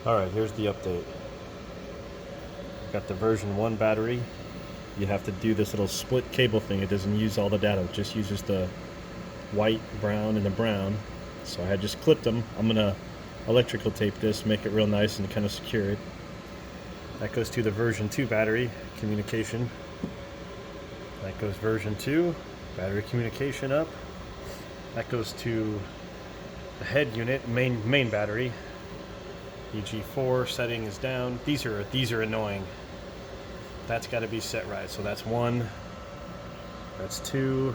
Alright, here's the update. Got the version 1 battery. You have to do this little split cable thing. It doesn't use all the data, it just uses the white, brown, and the brown. So I had just clipped them. I'm gonna electrical tape this, make it real nice and kind of secure it. That goes to the version 2 battery communication. That goes version 2, battery communication up. That goes to the head unit, main battery. EG4 setting is down. These are annoying. That's got to be set right. So that's 1, that's 2,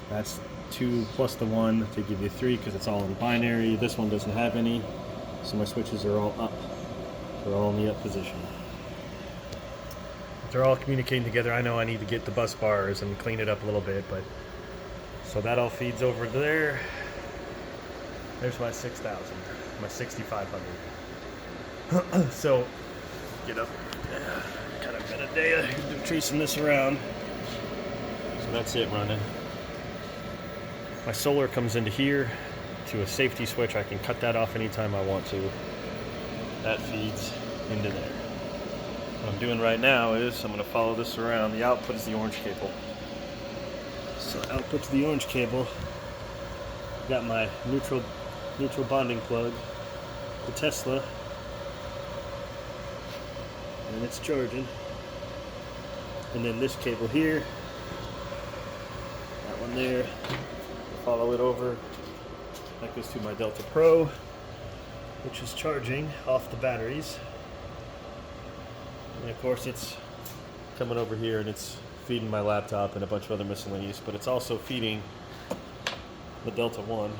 that's 2 plus the 1 to give you 3 because it's all in binary. This one doesn't have any, so my switches are all up. They're all in the up position. If they're all communicating together, I know I need to get the bus bars and clean it up a little bit, but so that all feeds over there. There's my 6,000, my 6,500. So get up. Kind of been a day of chasing this around. So that's it running. My solar comes into here to a safety switch. I can cut that off anytime I want to. That feeds into there. What I'm doing right now is I'm going to follow this around. The output is the orange cable. So output to the orange cable. Got my neutral bonding plug, the Tesla, and it's charging. And then this cable here, that one there, follow it over. That goes to my Delta Pro, which is charging off the batteries. And of course it's coming over here and it's feeding my laptop and a bunch of other miscellaneous, but it's also feeding the Delta One.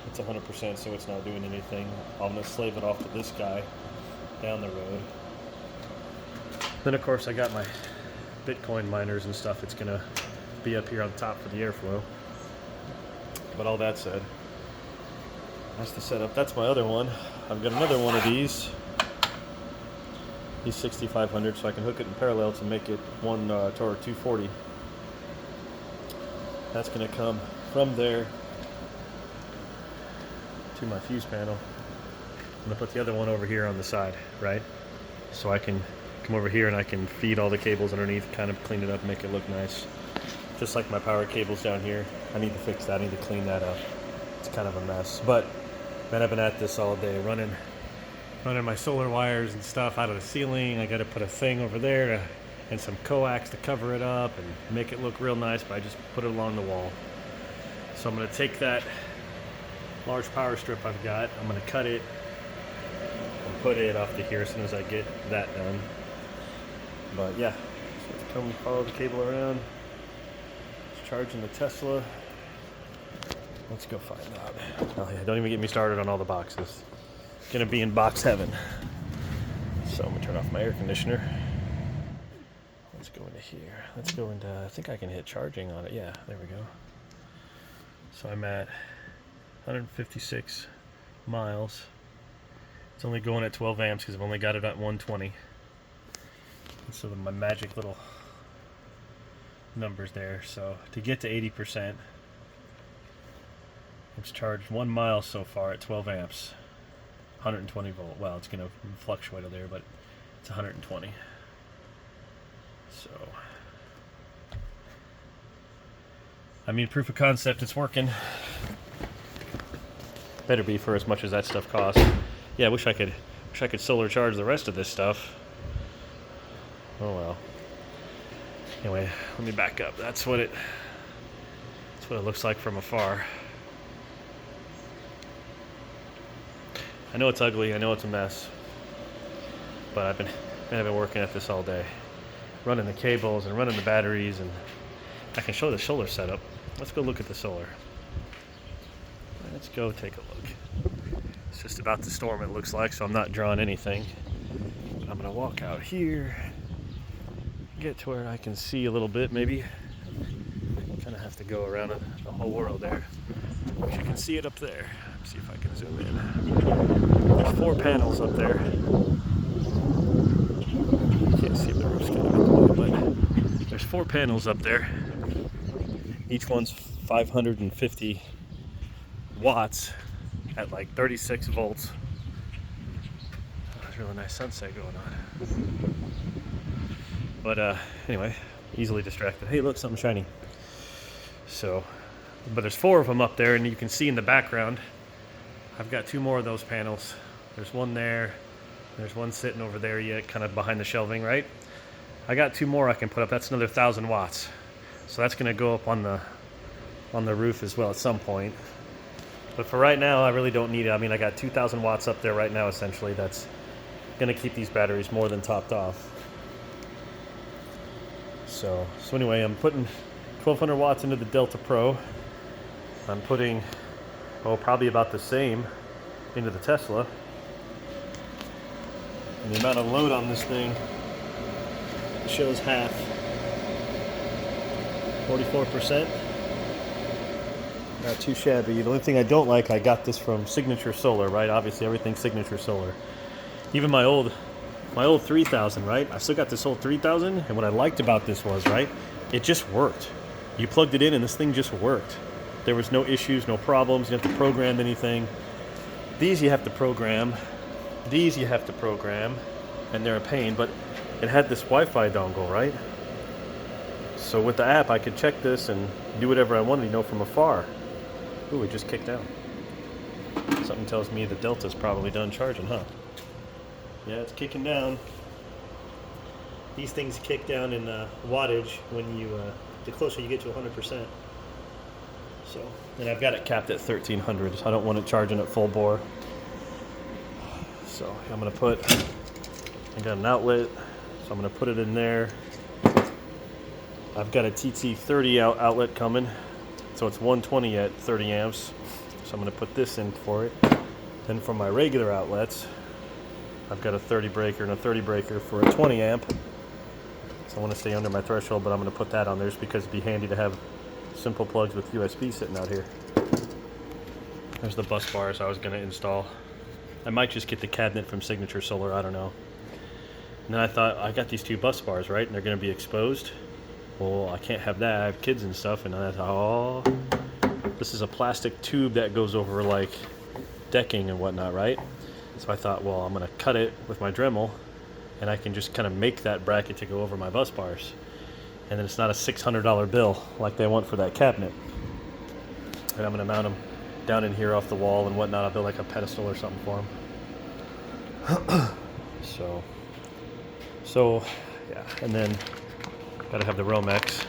It's 100%, so it's not doing anything. I'm going to slave it off to this guy down the road. Then of course I got my Bitcoin miners and stuff. It's going to be up here on top for the airflow. But all that said, that's the setup. That's my other one. I've got another one of these. He's 6,500, so I can hook it in parallel to make it one Torque 240. That's going to come from there to my fuse panel. I'm going to put the other one over here on the side, right? So I can come over here and I can feed all the cables underneath, kind of clean it up, make it look nice. Just like my power cables down here. I need to fix that, I need to clean that up. It's kind of a mess. But, man, I've been at this all day, running my solar wires and stuff out of the ceiling. I got to put a thing over there and some coax to cover it up and make it look real nice, but I just put it along the wall. So I'm going to take that large power strip I've got, I'm going to cut it and put it off to here as soon as I get that done. But yeah, so let's come follow the cable around. It's charging the Tesla. Let's go find out. Oh yeah, don't even get me started on all the boxes. Gonna be in box heaven. So I'm gonna turn off my air conditioner. Let's go into here. Let's go into, I think I can hit charging on it. Yeah, there we go. So I'm at 156 miles. It's only going at 12 amps because I've only got it at 120. And so my magic little numbers there. So to get to 80%, it's charged 1 mile so far at 12 amps. 120 volt. Well, it's going to fluctuate there, but it's 120. So, I mean, proof of concept, it's working. Better be for as much as that stuff costs. Yeah, I wish I could solar charge the rest of this stuff. Oh well. Anyway, let me back up. That's what it looks like from afar. I know it's ugly, I know it's a mess, but I've been working at this all day, running the cables and running the batteries, and I can show the solar setup. Let's go look at the solar. Let's go take a look. It's just about to storm, it looks like, so I'm not drawing anything. But I'm gonna walk out here, get to where I can see a little bit, maybe. Kind of have to go around the whole world there. But you can see it up there. Let's see if I can zoom in. There's 4 panels up there. Can't see if the roof's kind of in the way, but there's 4 panels up there. Each one's 550 watts at like 36 volts. really nice sunset going on. But anyway, easily distracted. Hey, look, something shiny. So, but there's 4 of them up there, and you can see in the background, I've got 2 more of those panels. There's one there. There's one sitting over there yet, kind of behind the shelving, right? I got 2 more I can put up. That's another 1,000 watts. So that's going to go up on the roof as well at some point. But for right now, I really don't need it. I mean, I got 2,000 watts up there right now, essentially. That's going to keep these batteries more than topped off. So anyway, I'm putting 1,200 watts into the Delta Pro. I'm putting, probably about the same into the Tesla. And the amount of load on this thing shows half, 44%. Not too shabby. The only thing I don't like, I got this from Signature Solar, right? Obviously, everything's Signature Solar. Even my old 3000, right? I still got this old 3000, and what I liked about this was, right, it just worked. You plugged it in, and this thing just worked. There was no issues, no problems. You didn't have to program anything. These you have to program. These you have to program, and they're a pain, but it had this Wi-Fi dongle, right? So with the app, I could check this and do whatever I wanted, from afar. Ooh, it just kicked down. Something tells me the Delta's probably done charging, huh? Yeah, it's kicking down. These things kick down in wattage when you, the closer you get to 100%. So, and I've got it capped at 1,300, so I don't want it charging at full bore. So I'm gonna I got an outlet, so I'm gonna put it in there. I've got a TT30 outlet coming, so it's 120 at 30 amps. So I'm gonna put this in for it. Then for my regular outlets, I've got a 30 breaker and a 30 breaker for a 20 amp. So I want to stay under my threshold, but I'm gonna put that on there just because it'd be handy to have simple plugs with USB sitting out here. There's the bus bars I was gonna install. I might just get the cabinet from Signature Solar, I don't know. And then I thought, I got these 2 bus bars, right? And they're gonna be exposed. Well, I can't have that, I have kids and stuff. And I thought, this is a plastic tube that goes over like decking and whatnot, right? So I thought, well, I'm gonna cut it with my Dremel, and I can just kind of make that bracket to go over my bus bars. And then it's not a $600 bill like they want for that cabinet. And I'm gonna mount them down in here off the wall and whatnot. I'll build like a pedestal or something for them. So yeah, and then gotta have the Romex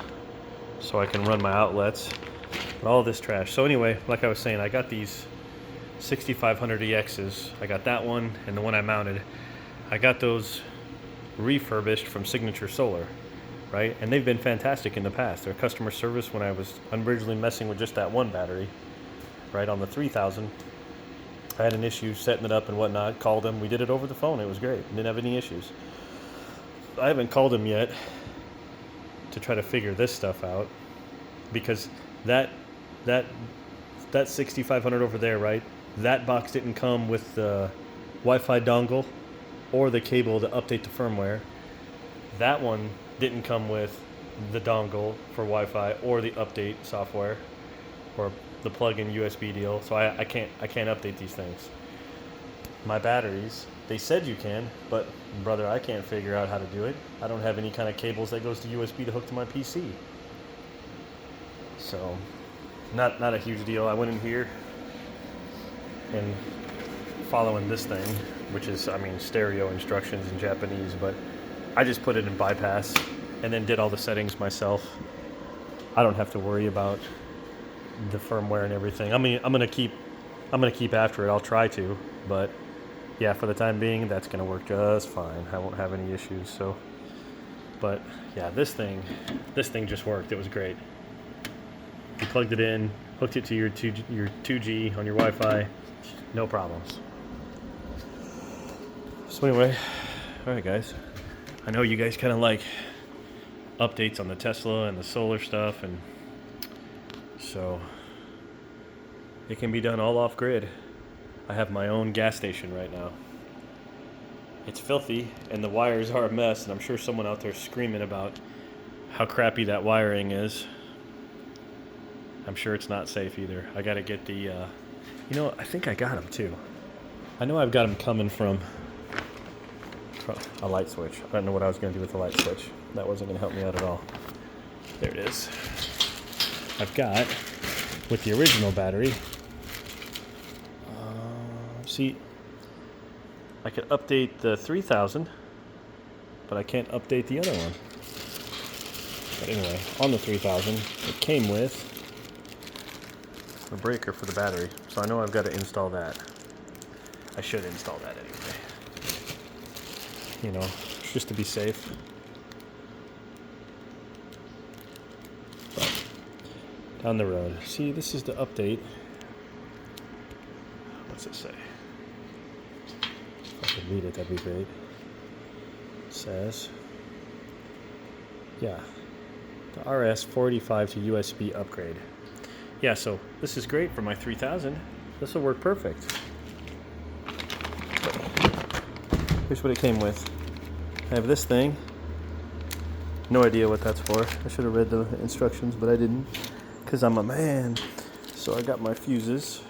so I can run my outlets. But all this trash. So anyway, like I was saying, I got these 6500 EXs. I got that one and the one I mounted. I got those refurbished from Signature Solar, right? And they've been fantastic in the past. Their customer service, when I was originally messing with just that one battery, right, on the 3000, I had an issue setting it up and whatnot. Called them. We did it over the phone. It was great. Didn't have any issues. I haven't called them yet to try to figure this stuff out, because that 6500 over there, right? That box didn't come with the Wi-Fi dongle or the cable to update the firmware. That one didn't come with the dongle for Wi-Fi or the update software or the plug-in USB deal, so I can't update these things. My batteries, they said you can, but brother, I can't figure out how to do it. I don't have any kind of cables that goes to USB to hook to my PC. So, not a huge deal. I went in here and following this thing, which is, stereo instructions in Japanese, but I just put it in bypass and then did all the settings myself. I don't have to worry about the firmware and everything. I'm gonna keep after it. I'll try to, but yeah, for the time being, that's gonna work just fine. I won't have any issues. So, but yeah, this thing just worked. It was great. You plugged it in, hooked it to your 2G on your Wi-Fi, no problems. So anyway, all right, guys. I know you guys kind of like updates on the Tesla and the solar stuff, and so it can be done all off grid. I have my own gas station right now. It's filthy and the wires are a mess, and I'm sure someone out there screaming about how crappy that wiring is. I'm sure it's not safe either. I gotta get the, I think I got them too. I know I've got them coming from a light switch. I don't know what I was going to do with the light switch. That wasn't going to help me out at all. There it is. I've got, with the original battery, see, I could update the 3000, but I can't update the other one. But anyway, on the 3000, it came with a breaker for the battery, so I know I've got to install that. I should install that anyway. You know, just to be safe. But down the road. See, this is the update. What's it say? If I could read it, that'd be great. It says, yeah, the RS-485 to USB upgrade. Yeah, so this is great for my 3000. This will work perfect. Here's what it came with. I have this thing. No idea what that's for. I should have read the instructions, but I didn't, because I'm a man. So I got my fuses.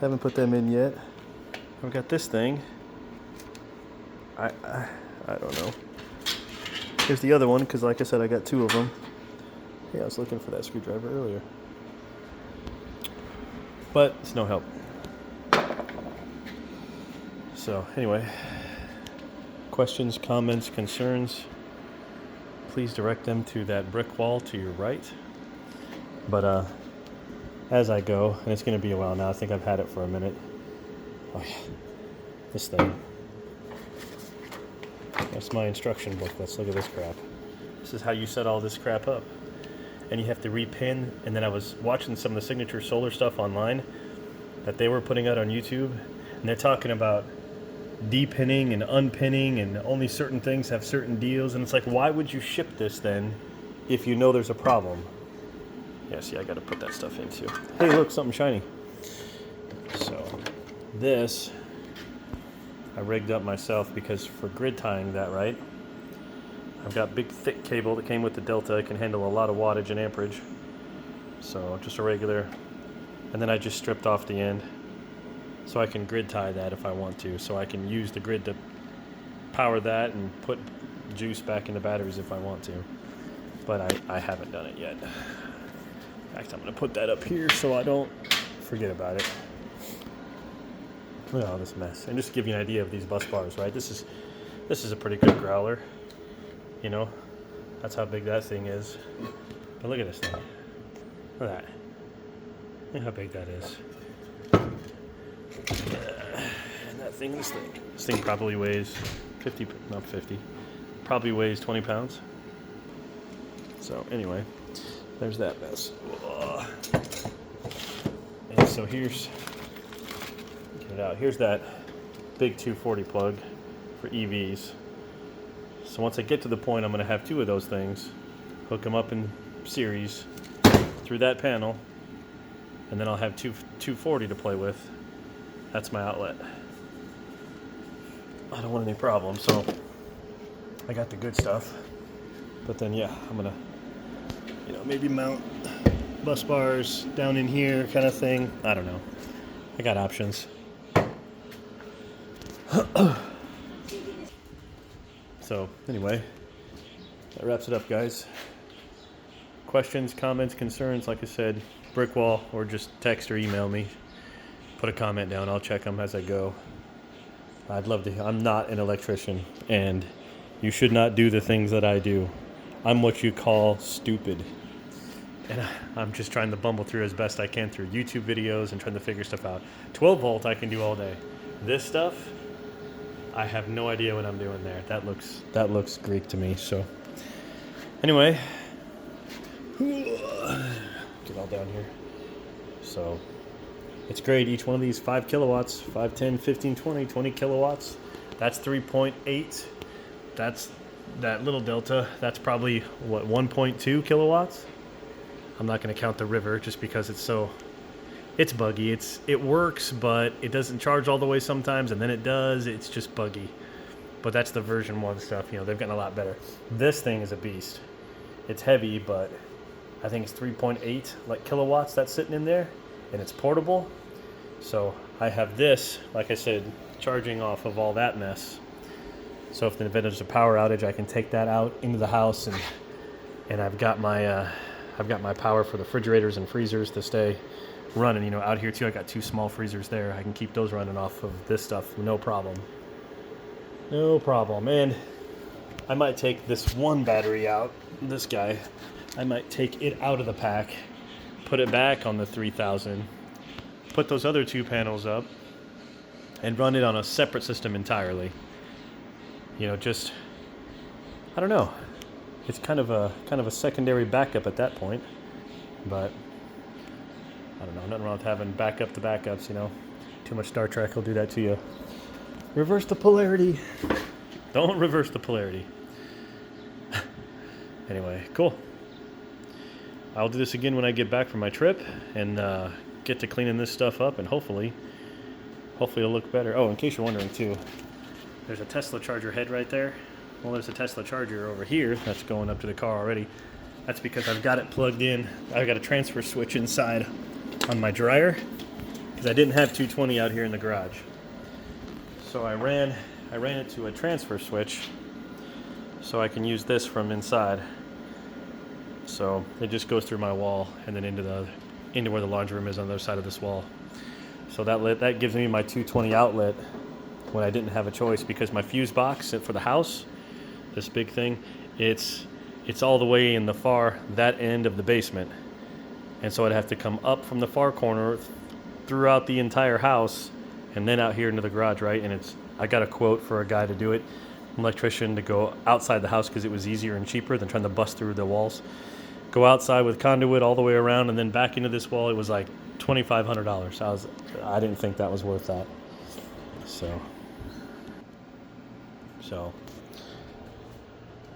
Haven't put them in yet. I've got this thing. I don't know. Here's the other one, because like I said, I got two of them. Yeah, I was looking for that screwdriver earlier. But it's no help. So anyway, questions, comments, concerns, please direct them to that brick wall to your right. But as I go, and it's going to be a while now, I think I've had it for a minute. Oh yeah, this thing. That's my instruction book. Let's look at this crap. This is how you set all this crap up. And you have to repin, and then I was watching some of the Signature Solar stuff online that they were putting out on YouTube, and they're talking about depinning and unpinning, and only certain things have certain deals, and it's like, why would you ship this then if you know there's a problem? Yeah, see, I gotta put that stuff in too. Hey, look, something shiny. So this I rigged up myself, because for grid tying that right, I've got big thick cable that came with the Delta. It can handle a lot of wattage and amperage, so just a regular, and then I just stripped off the end so I can grid tie that if I want to, so I can use the grid to power that and put juice back in the batteries if I want to. But I haven't done it yet. In fact, I'm going to put that up here so I don't forget about it. Look at all this mess. And just to give you an idea of these bus bars, right? This is a pretty good growler. You know, that's how big that thing is. But look at this thing. Look at that. Look how big that is. And that thing, this thing probably weighs 50, not 50, probably weighs 20 pounds. So anyway, there's that mess. And so here's, get it out, here's that big 240 plug for EVs. So once I get to the point, I'm going to have two of those things, hook them up in series through that panel, and then I'll have 240 to play with. That's my outlet. I don't want any problems, so I got the good stuff. But then, yeah, I'm gonna, you know, maybe mount bus bars down in here, kind of thing. I don't know. I got options. So anyway, that wraps it up, guys. Questions, comments, concerns, like I said, brick wall, or just text or email me. Put a comment down. I'll check them as I go. I'd love to. I'm not an electrician, and you should not do the things that I do. I'm what you call stupid. And I'm just trying to bumble through as best I can through YouTube videos and trying to figure stuff out. 12 volt I can do all day. This stuff, I have no idea what I'm doing there. That looks Greek to me. So anyway, get all down here. So it's great. Each one of these 5 kilowatts, 5, 10, 15, 20 kilowatts. That's 3.8. That's that little Delta. That's probably, what, 1.2 kilowatts? I'm not going to count the river just because it's buggy. It works, but it doesn't charge all the way sometimes, and then it does. It's just buggy. But that's the version 1 stuff. You know, they've gotten a lot better. This thing is a beast. It's heavy, but I think it's 3.8 like kilowatts that's sitting in there, and it's portable. So I have this, like I said, charging off of all that mess. So if there's a power outage, I can take that out into the house, and I've got my power for the refrigerators and freezers to stay running. You know, out here too, I got 2 small freezers there. I can keep those running off of this stuff, no problem. No problem. And I might take this one battery out, this guy, I might take it out of the pack, put it back on the 3000, put those other 2 panels up, and run it on a separate system entirely. You know, just, I don't know. It's kind of a secondary backup at that point, but I don't know. Nothing wrong with having backup to backups. You know, too much Star Trek will do that to you. Reverse the polarity. Don't reverse the polarity. Anyway, cool. I'll do this again when I get back from my trip and get to cleaning this stuff up, and hopefully it'll look better. Oh, in case you're wondering too, there's a Tesla charger head right there. Well, there's a Tesla charger over here that's going up to the car already. That's because I've got it plugged in. I've got a transfer switch inside on my dryer because I didn't have 220 out here in the garage. So I ran it to a transfer switch so I can use this from inside. So it just goes through my wall and then into where the laundry room is on the other side of this wall. So that gives me my 220 outlet when I didn't have a choice, because my fuse box for the house, this big thing, it's all the way in that end of the basement. And so I'd have to come up from the far corner throughout the entire house and then out here into the garage, right? And I got a quote for a guy to do it, an electrician, to go outside the house because it was easier and cheaper than trying to bust through the walls. Go outside with conduit all the way around and then back into this wall. It was like $2,500. I didn't think that was worth that. So I'm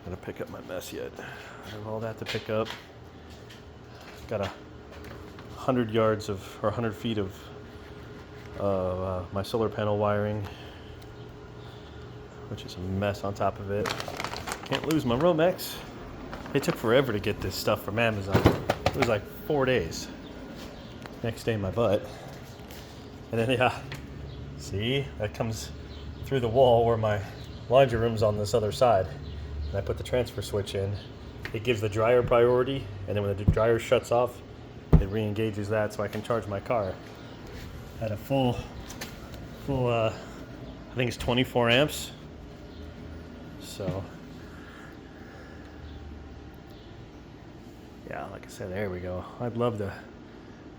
gonna pick up my mess yet. I have all that to pick up. Got 100 yards or 100 feet of my solar panel wiring, which is a mess on top of it. Can't lose my Romex. It took forever to get this stuff from Amazon. It was like 4 days. Next day, my butt. And then, yeah, see, that comes through the wall where my laundry room's on this other side. And I put the transfer switch in. It gives the dryer priority, and then when the dryer shuts off, it re-engages that so I can charge my car. At a full, I think it's 24 amps. So, yeah, like I said, there we go. I'd love to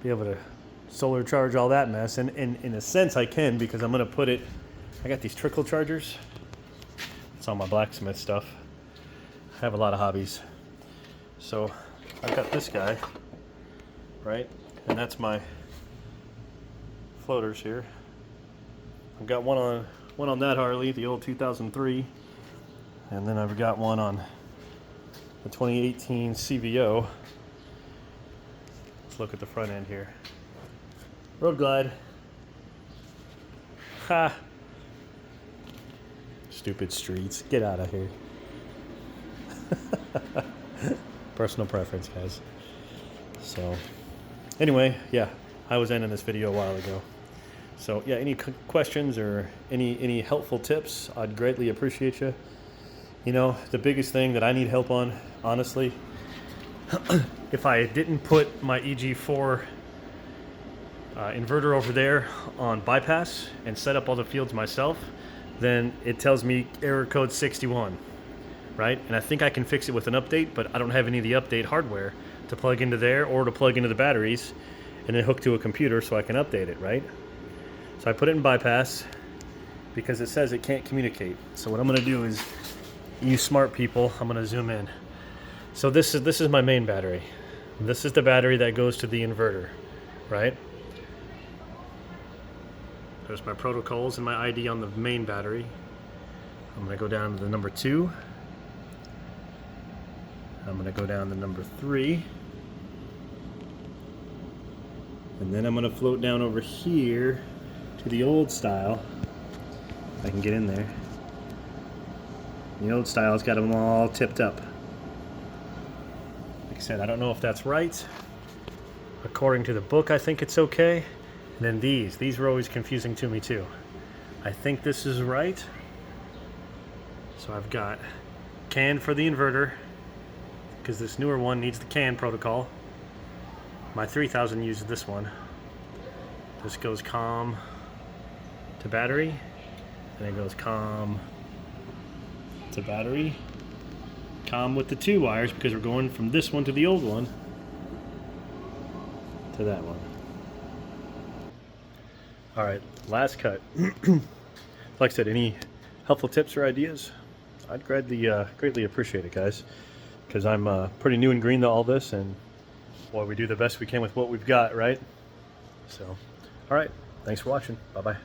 be able to solar charge all that mess, and in a sense I can, because I'm gonna put it, I got these trickle chargers. It's all my blacksmith stuff. I have a lot of hobbies. So I've got this guy, right? And that's my floaters here. I've got one on that Harley, the old 2003, and then I've got one on the 2018 CVO. Let's look at the front end here. Road Glide. Ha! Stupid streets. Get out of here. Personal preference, guys. So, anyway, yeah, I was ending this video a while ago. So, yeah, any questions or any helpful tips, I'd greatly appreciate you. You know, the biggest thing that I need help on, honestly, if I didn't put my EG4 inverter over there on bypass and set up all the fields myself, then it tells me error code 61, right? And I think I can fix it with an update, but I don't have any of the update hardware to plug into there or to plug into the batteries and then hook to a computer so I can update it, right? So I put it in bypass because it says it can't communicate. So what I'm going to do is, you smart people, I'm going to zoom in. So this is my main battery. This is the battery that goes to the inverter, right? There's my protocols and my ID on the main battery. I'm going to go down to the number 2. I'm going to go down to number 3. And then I'm going to float down over here to the old style. If I can get in there. The old style's got them all tipped up. Like I said, I don't know if that's right. According to the book, I think it's okay. And then these were always confusing to me too. I think this is right. So I've got CAN for the inverter, because this newer one needs the CAN protocol. My 3000 uses this one. This goes COM to battery, and it goes COM to battery. COM with the 2 wires, because we're going from this one to the old one to that one. All right, last cut. Like I said, any helpful tips or ideas, I'd greatly appreciate it, guys, because I'm pretty new and green to all this, and boy, we do the best we can with what we've got, right? So, all right, thanks for watching. Bye-bye.